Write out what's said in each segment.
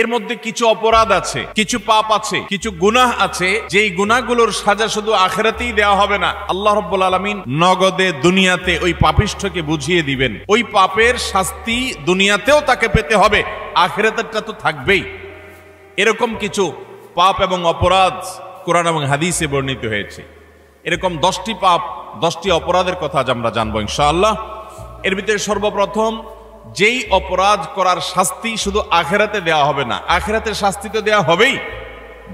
এর মধ্যে কিছু অপরাধ আছে, কিছু পাপ আছে, কিছু গুনাহ আছে, যেই গুনাহগুলোর সাজা শুধু আখিরাতেই দেওয়া হবে না, আল্লাহ রাব্বুল আলামিন নগদে দুনিয়াতে ওই পাপিষ্ঠকে বুঝিয়ে দিবেন। ওই পাপের শাস্তি দুনিয়াতেও তাকে পেতে হবে, আখিরাতেরটা তো থাকবেই। এরকম কিছু পাপ এবং অপরাধ কোরআন এবং হাদিসে বর্ণিত হয়েছে। এরকম 10টি পাপ, 10টি অপরাধের কথা আজ আমরা জানবো ইনশাআল্লাহ। এর ভিতরে সর্বপ্রথম, যেই অপরাধ করার শাস্তি শুধু আখিরাতে দেওয়া হবে না, আখিরাতের শাস্তি তো দেওয়া হবেই,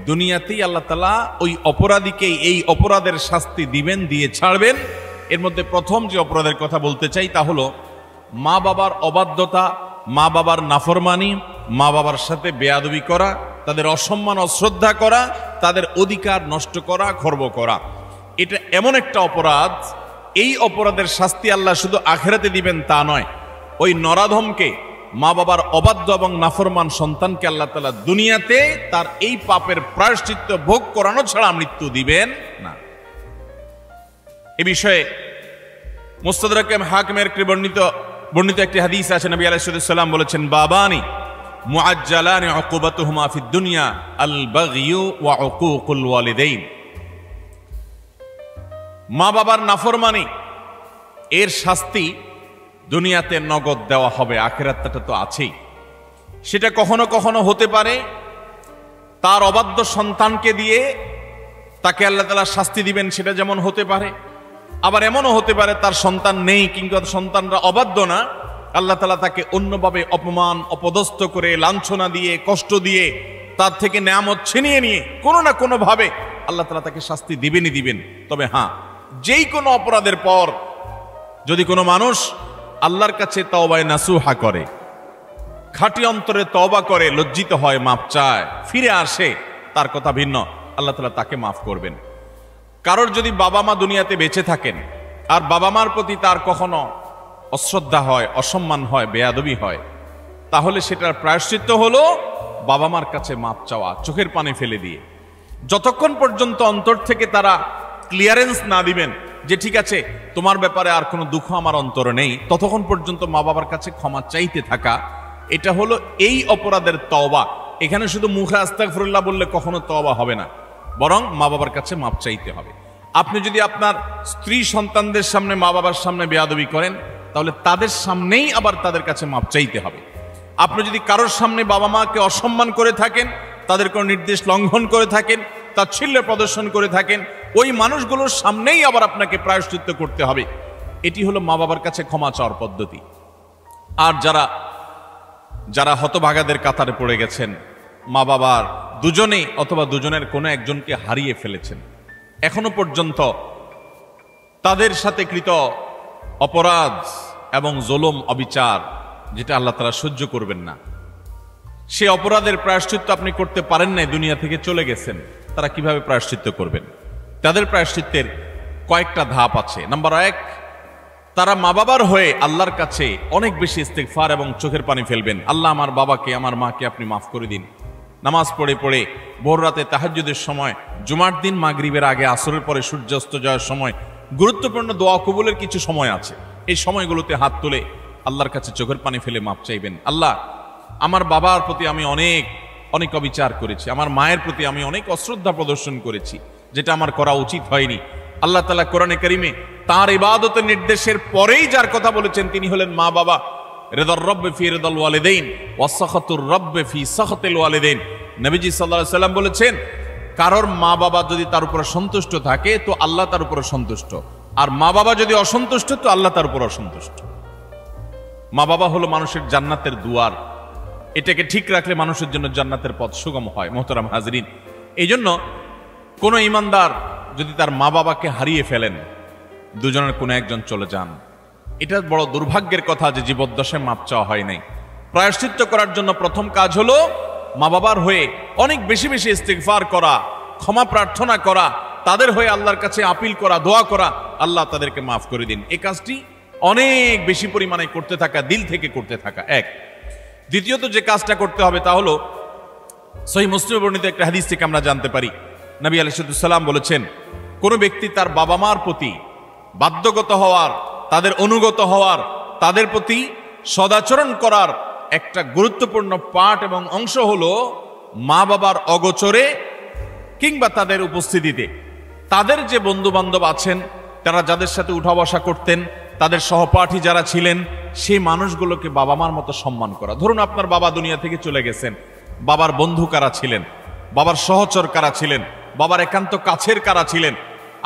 দুনিয়াতেই আল্লাহ তাআলা ওই অপরাধীকে এই অপরাধের শাস্তি দিবেন, দিয়ে ছাড়বেন। এর মধ্যে প্রথম যে অপরাধের কথা বলতে চাই তা হলো মা বাবার অবাধ্যতা, মা বাবার নাফরমানি, মা বাবার সাথে বেয়াদবি করা, তাদের অসম্মান অশ্রদ্ধা করা, তাদের অধিকার নষ্ট করা, খর্ব করা। এটা এমন একটা অপরাধ, এই অপরাধের শাস্তি আল্লাহ শুধু আখিরাতে দিবেন তা নয়, ওই নরাধমকে, মা বাবার অবাধ্য এবং নাফরমান সন্তানকে আল্লাহ তাআলা দুনিয়াতে তার এই পাপের প্রায়শ্চিত্ত ভোগ করানো ছাড়া মৃত্যু দিবেন না। এ বিষয়ে মুস্তাদরাক হাকিমের বর্ণিত একটি হাদিস আছে। নবী আলাইহিস সালাম বলেছেন, বাবানি মুআজ্জালানি উকুবাতুহুমা ফিদ দুনিয়া আল বাগয়ু ওয়া উকুকুল ওয়ালিদাইন। মা বাবার নাফরমানি এর শাস্তি দুনিয়াতে নগদ দেওয়া হবে, আখিরাতটা তো আছেই। সেটা কখনো কখনো হতে পারে তার অবাধ্য সন্তানকে দিয়ে তাকে আল্লাহ তাআলা শাস্তি দিবেন, সেটা যেমন হতে পারে। আবার এমনও হতে পারে তার সন্তান নেই, কিংবা সন্তানরা অবাধ্য না, আল্লাহ তাআলা তাকে অন্যভাবে অপমান অপদস্থ করে, লাঞ্ছনা দিয়ে, কষ্ট দিয়ে, তার থেকে নেয়ামত ছিনিয়ে নিয়ে কোনো না কোনো ভাবে আল্লাহ তাআলা তাকে শাস্তি দিবেনই দিবেন। তবে হ্যাঁ, যেই কোনো অপরাধের পর যদি কোনো মানুষ আল্লাহর কাছে তওবায়ে নাসুহা করে, খাঁটি অন্তরে তওবা করে, লজ্জিত হয়, মাপ চায়, ফিরে আসে, তার কথা ভিন্ন, আল্লাহ তাআলা তাকে মাফ করবেন। কারোর যদি বাবা মা দুনিয়াতে বেঁচে থাকেন আর বাবা মার প্রতি তার কখনো অশ্রদ্ধা হয়, অসম্মান হয়, বেয়াদবি হয়, তাহলে সেটার প্রায়শ্চিত্ত হলো বাবা মার কাছে মাপ চাওয়া, চোখের পানি ফেলে দিয়ে। যতক্ষণ পর্যন্ত অন্তর থেকে তারা ক্লিয়ারেন্স না দিবেন যে ঠিক আছে তোমার ব্যাপারে আর কোনো দুঃখ আমার অন্তরে নেই, ততক্ষণ পর্যন্ত মা বাবার কাছে ক্ষমা চাইতে থাকা, এটা হলো এই অপরাধের তওবা। এখানে শুধু মুখে আস্তাগফিরুল্লাহ বললে কখনো তওবা হবে না, বরং মা বাবার কাছে মাপ চাইতে হবে। আপনি যদি আপনার স্ত্রী সন্তানদের সামনে, মা বাবার সামনে বেয়াদবি করেন, তাহলে তাদের সামনেই আবার তাদের কাছে মাপ চাইতে হবে। আপনি যদি কারোর সামনে বাবা মাকে অসম্মান করে থাকেন, তাদের কোনো নির্দেশ লঙ্ঘন করে থাকেন, তাচ্ছিল্য প্রদর্শন করে থাকেন, ওই মানুষগুলোর সামনেই আবার আপনাকে প্রায়শ্চিত্ত করতে হবে। এটি হলো মা বাবার কাছে ক্ষমা চাওয়ার পদ্ধতি। আর যারা হতভাগাদের কাতারে পড়ে গেছেন, মা বাবার দুজনেই অথবা দুজনের কোনো একজনকে হারিয়ে ফেলেছেন, এখনো পর্যন্ত তাদের সাথে কৃত অপরাধ এবং জুলুম, অবিচার, যেটা আল্লাহ তাআলা সহ্য করবেন না, সে অপরাধের প্রায়শ্চিত্ত আপনি করতে পারেন নাই, দুনিয়া থেকে চলে গেছেন, তারা কিভাবে প্রায়শ্চিত্ত করবেন? তাদের প্রায়শ্চিত্তের কয়েকটা ধাপ আছে। নাম্বার 1, তারা মা বাবার হয়ে আল্লাহর কাছে অনেক বেশি ইস্তেগফার এবং চোখের পানি ফেলবেন। আল্লাহ, আমার বাবাকে, আমার মাকে আপনি মাফ করে দিন। নামাজ পড়ে পড়ে ভোর রাতে তাহাজ্জুদের সময়, জুমার দিন মাগরিবের আগে, আসরের পরে সূর্যাস্ত যাওয়ার সময়, গুরুত্বপূর্ণ দোয়া কবুলের কিছু সময় আছে, এই সময়গুলোতে হাত তুলে আল্লাহর কাছে চোখের পানি ফেলে মাপ চাইবেন। আল্লাহ, আমার বাবার প্রতি আমি অনেক অনেক অবিচার করেছি, আমার মায়ের প্রতি আমি অনেক অশ্রদ্ধা প্রদর্শন করেছি, যেটা আমার করা উচিত হয়নি। আল্লাহ তাআলা কোরআনে কারিমে তার ইবাদতের নির্দেশের পরেই যার কথা বলেছেন তিনি হলেন মা বাবা। রিদার রব্বি ফি রিদাল ওয়ালিদাইন ওয়া সাখাতুর রব্বি ফি সাখাতিল ওয়ালিদাইন। নবীজি সাল্লাল্লাহু আলাইহি সাল্লাম বলেছেন, কারোর মা বাবা যদি তার উপর সন্তুষ্ট থাকে তো আল্লাহ তার উপর সন্তুষ্ট, আর মা বাবা যদি অসন্তুষ্ট তো আল্লাহ তার উপর অসন্তুষ্ট। মা বাবা হলো মানুষের জান্নাতের দুয়ার, এটাকে ঠিক রাখলে মানুষের জন্য জান্নাতের পথ সুগম হয়। মোহতারাম হাজরিন, এই জন্য কোনো ইমানদার যদি তার মা বাবাকে হারিয়ে ফেলেন, দুজনের কোনো একজন চলে যান, এটা বড় দুর্ভাগ্যের কথা যে জীবদ্দশায় মাপ চাওয়া হয় নাই। প্রায়শ্চিত্ত করার জন্য প্রথম কাজ হলো মা বাবার হয়ে অনেক বেশি বেশি ইস্তিগফার করা, ক্ষমা প্রার্থনা করা, তাদের হয়ে আল্লাহর কাছে আপিল করা, দোয়া করা, আল্লাহ তাদেরকে মাফ করে দিন। এই কাজটি অনেক বেশি পরিমাণে করতে থাকা, দিল থেকে করতে থাকা এক। দ্বিতীয়ত যে কাজটা করতে হবে তা হলো সহিহ মুসলিমে বর্ণিত একটা হাদিস থেকে আমরা জানতে পারি, নবী আলাইহিস সালাম বলেছেন, কোন ব্যক্তি তার বাবা মার প্রতি বাধ্যগত হওয়ার, তাদের অনুগত হওয়ার, তাদের প্রতি সদাচরণ করার একটা গুরুত্বপূর্ণ পার্ট এবং অংশ হলো মা বাবার অগোচরে কিংবা তাদের উপস্থিতিতে তাদের যে বন্ধু বান্ধব আছেন, তারা যাদের সাথে উঠা বসা করতেন, তাদের সহপাঠী যারা ছিলেন, সেই মানুষগুলোকে বাবা মার মতো সম্মান করা। ধরুন আপনার বাবা দুনিয়া থেকে চলে গেছেন, বাবার বন্ধু কারা ছিলেন, বাবার সহচর কারা ছিলেন, বাবার একান্ত কাছের কারা ছিলেন।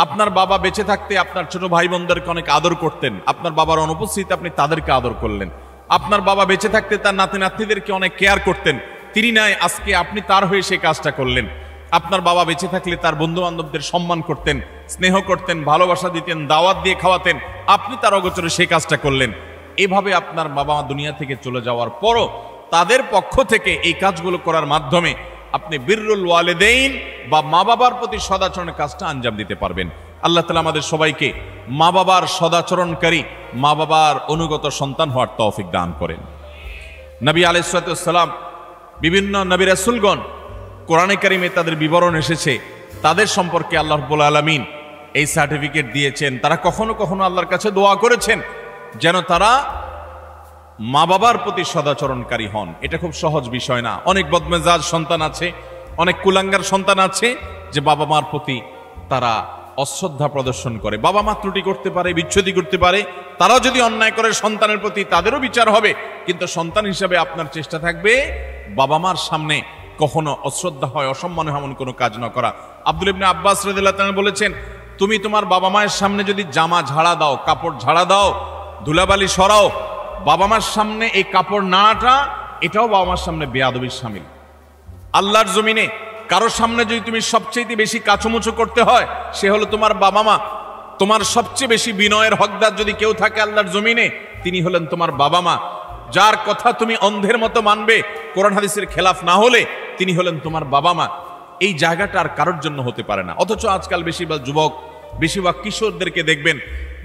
আপনার বাবা বেঁচে থাকতে আপনার ছোট ভাই বোনদেরকে অনেক আদর করতেন, আপনার বাবার অনুপস্থিতিতে আপনি তাদেরকে আদর করলেন। আপনার বাবা বেঁচে থাকতে তার নাতি নাতনিদেরকে অনেক কেয়ার করতেন, তিনি নাই, আজকে আপনি তার হয়ে সেই কাজটা করলেন। আপনার বাবা বেঁচে থাকলে তার বন্ধু বান্ধবদের সম্মান করতেন, স্নেহ করতেন, ভালোবাসা দিতেন, দাওয়াত দিয়ে খাওয়াতেন, আপনি তার অগোচরে সেই কাজটা করলেন। এভাবে আপনার বাবা মা দুনিয়া থেকে চলে যাওয়ার পরও তাদের পক্ষ থেকে এই কাজগুলো করার মাধ্যমে আপনি বিররুল ওয়ালিদাইন বা মা বাবার প্রতি সদাচরণের কাজটা আঞ্জাম দিতে পারবেন। আল্লাহ তাআলা আমাদের সবাইকে মা বাবার সদাচরণকারী, মা বাবার অনুগত সন্তান হওয়ার তৌফিক দান করেন। নবী আলাইহিস সালাম, বিভিন্ন নবী রাসূলগণ কোরআনে কারিমে তাদের বিবরণ এসেছে, তাদের সম্পর্কে আল্লাহ রাব্বুল আলামিন এই সার্টিফিকেট দিয়েছেন। তারা কখনো কখনো আল্লাহর কাছে দোয়া করেছেন যেন তারা মা বাবার প্রতি সদাচরণকারী হন। এটা খুব সহজ বিষয় না। অনেক বদমেজাজ সন্তান আছে, অনেক কুলাঙ্গার সন্তান আছে যে বাবা মার প্রতি তারা অশ্রদ্ধা প্রদর্শন করে। বাবা মা ত্রুটি করতে পারে, বিচ্ছুতি করতে পারে, তারাও যদি অন্যায় করে সন্তানের প্রতি তাদেরও বিচার হবে, কিন্তু সন্তান হিসাবে আপনার চেষ্টা থাকবে বাবা মার সামনে কখনো অশ্রদ্ধা হয়, অসম্মান হয় এমন কোনো কাজ না করা। আব্দুল ইবনে আব্বাস রাদিয়াল্লাহু তাআলা বলেছেন, তুমি তোমার বাবা মায়ের সামনে যদি জামা ঝাড়া দাও, কাপড় ঝাড়া দাও, ধুলাবালি সরাও, বাবা মার সামনে এই কাপড় নাড়াটা এটাও বাবা মার সামনে বেয়াদবির শামিল। আল্লাহর জমিনে কারোর সামনে যদি তুমি সবচেয়ে বেশি কাচুমুচু করতে হয়, সে হলো তোমার বাবা মা। তোমার সবচেয়ে বেশি বিনয়ের হকদার যদি কেউ থাকে আল্লাহর জমিনে, তিনি হলেন তোমার বাবা মা। যার কথা তুমি অন্ধের মতো মানবে, কোরআন হাদিসের খেলাফ না হলে, তিনি হলেন তোমার বাবা মা। এই জায়গাটা আর কারোর জন্য হতে পারে না। অথচ আজকাল বেশিরভাগ যুবক, বেশিরভাগ কিশোরদেরকে দেখবেন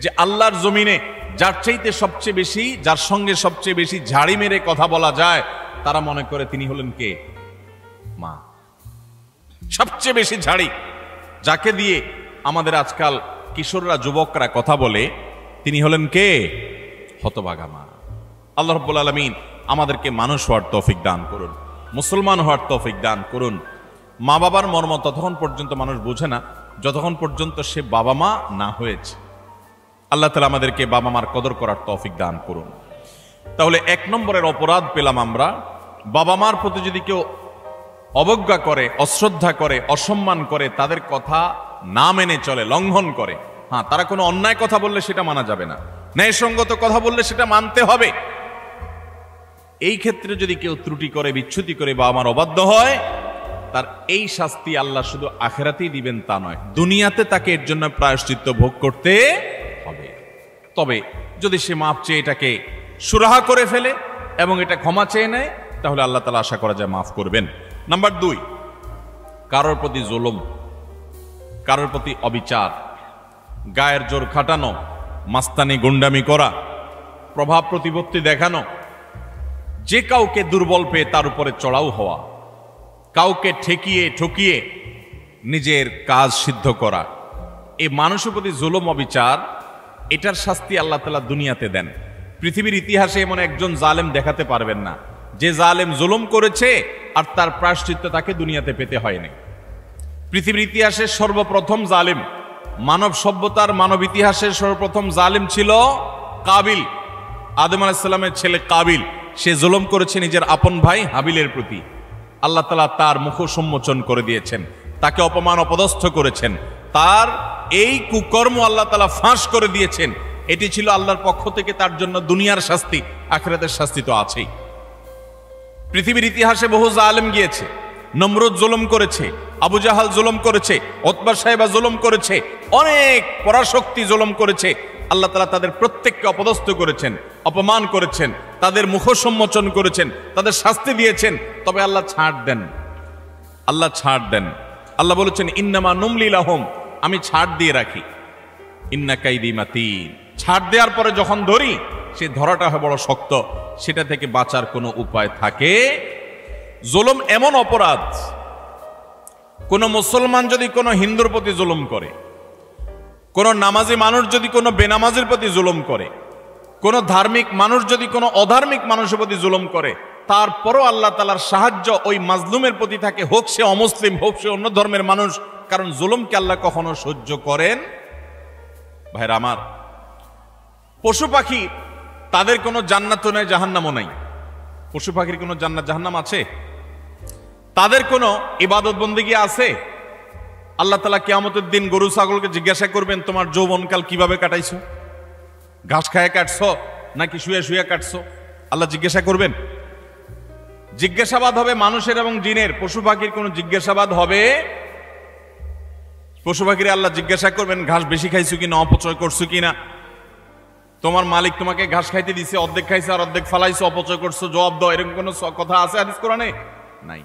যে আল্লাহর জমিনে যার চাইতে সবচেয়ে বেশি, যার সঙ্গে সবচেয়ে বেশি ঝাড়ি মেরে কথা বলা যায়, তারা মনে করে তিনি হলেন কে? মা। সবচেয়ে বেশি ঝাড়ি যাকে দিয়ে আমাদের আজকাল কিশোররা, যুবকরা কথা বলে, তিনি হলেন কে? হতভাগা মা। আল্লাহ রাব্বুল আলামিন আমাদেরকে মানুষ হওয়ার তৌফিক দান করুন, মুসলমান হওয়ার তৌফিক দান করুন। মা বাবার মর্ম ততক্ষণ পর্যন্ত মানুষ বোঝে না যতক্ষণ পর্যন্ত সে বাবা মা না হয়েছে। আল্লাহ তাআলা আমাদেরকে বাবা মার কদর করার তৌফিক দান করুন। তাহলে 1 নম্বরের অপরাধ পেলাম আমরা, বাবা মার প্রতি যদি কেউ অবজ্ঞা করে, অশ্রদ্ধা করে, অসম্মান করে, তাদের কথা না মেনে চলে, লঙ্ঘন করে। হ্যাঁ, তারা কোনো অন্যায় কথা বললে সেটা মানা যাবে না, ন্যায়সঙ্গত কথা বললে সেটা মানতে হবে। এই ক্ষেত্রে যদি কেউ ত্রুটি করে, বিচ্যুতি করে, বাবা মার অবাধ্য হয়, তার এই শাস্তি আল্লাহ শুধু আখিরাতেই দিবেন তা নয়, দুনিয়াতে তাকে এর জন্য প্রায়শ্চিত্ত ভোগ করতে হবে। তবে যদি সে মাপ চেয়ে এটাকে সুরাহা করে ফেলে এবং এটা ক্ষমা চেয়ে নেয়, তাহলে আল্লাহ তাআলা আশা করা যায় মাফ করবেন। নাম্বার 2, কারোর প্রতি জুলুম, কারোর প্রতি অবিচার, গায়ের জোর খাটানো, মাস্তানি গুন্ডামি করা, প্রভাব প্রতিপত্তি দেখানো, যে কাউকে দুর্বল পেয়ে তার উপরে চড়াও হওয়া, কাউকে ঠেকিয়ে ঠকিয়ে নিজের কাজ সিদ্ধ করা, এই মানুষের প্রতি জুলুম, অবিচার, এটার শাস্তি আল্লাহ তাআলা দুনিয়াতে দেন। পৃথিবীর ইতিহাসে এমন একজন জালেম দেখাতে পারবেন না যে জালেম জুলুম করেছে আর তার প্রায়শ্চিত্ত তাকে দুনিয়াতে পেতে হয়নি। পৃথিবীর ইতিহাসের সর্বপ্রথম জালেম, মানব সভ্যতার, মানব ইতিহাসের সর্বপ্রথম জালেম ছিল কাবিল, আদম আলাইহিস সালামের ছেলে কাবিল। সে জুলুম করেছে নিজের আপন ভাই হাবিলের প্রতি। আল্লাহ তাআলা তার মুখ সম্মোচন করে দিয়েছেন, তাকে অপমান অপদস্থ করেছেন, তার এই কুকর্ম আল্লাহ তাআলা ফাঁস করে দিয়েছেন। এটি ছিল আল্লাহর পক্ষ থেকে তার জন্য দুনিয়ার শাস্তি, আখিরাতের শাস্তি তো আছেই। পৃথিবীর ইতিহাসে বহু জালেম গিয়েছে, নমরুদ জুলুম করেছে, আবু জাহাল জুলুম করেছে, উতবা সাহেবা জুলুম করেছে, অনেক পরাশক্তি জুলুম করেছে। আল্লাহ তাআলা তাদের প্রত্যেককে অপদস্থ করেছেন, অপমান করেছেন, তাদের মুখ সম্মোচন করেছেন, তাদের শাস্তি দিয়েছেন। তবে আল্লাহ ছাড় দেন, আল্লাহ ছাড় দেন। আল্লাহ বলেছেন, ইন্নামা নুমলি লাহুম, আমি ছাড় দিয়ে রাখি, ইন্না কাইদি মাতিন। ছাড় দেওয়ার পরে যখন ধরি, সে ধরাটা হয় বড় শক্ত, সেটা থেকে বাঁচার কোনো উপায় থাকে। জুলুম এমন অপরাধ, কোন মুসলমান যদি কোনো হিন্দুর প্রতি জুলুম করে, কোন নামাজি মানুষ যদি কোনো বেনামাজির প্রতি জুলুম করে, কোন ধার্মিক মানুষ যদি কোনো অধার্মিক মানুষের প্রতি জুলুম করে, তারপরও আল্লাহ তাআলার সাহায্য ওই মাজলুমের প্রতি থাকে, হোক সে অমুসলিম, হোক সে অন্য ধর্মের মানুষ, কারণ জুলুমকে আল্লাহ কখনো সহ্য করেন। ভাইরা আমার, পশু পাখি তাদের কোনো জান্নাতও নাই, জাহান্নামও নাই। পশু পাখির কোনো জান্নাত জাহান্নাম আছে? তাদের কোনো ইবাদত বন্দেগী আছে? আল্লাহ তাআলা কিয়ামতের দিন গরু ছাগলকে জিজ্ঞাসা করবেন, তোমার যৌবনকাল কিভাবে কাটাইছো? ঘাস খায় কাটছো নাকি শুয়ে শুয়ে কাটছো? আল্লাহ জিজ্ঞাসা করবেন। জিজ্ঞাসাবাদ হবে মানুষের এবং জিনের। পশু পাখির কোনো জিজ্ঞাসাবাদ হবে? পশু পাখির আল্লাহ জিজ্ঞাসা করবেন, ঘাস বেশি খাইছো কিনা, অপচয় করছো কিনা? তোমার মালিক তোমাকে ঘাস খাইতে দিছে, অর্ধেক খাইছে আর অর্ধেক ফালাইছো, অপচয় করছো, জবাব দাও। এরকম কোনো কথা আছে হাদিস কোরআনে? নাই।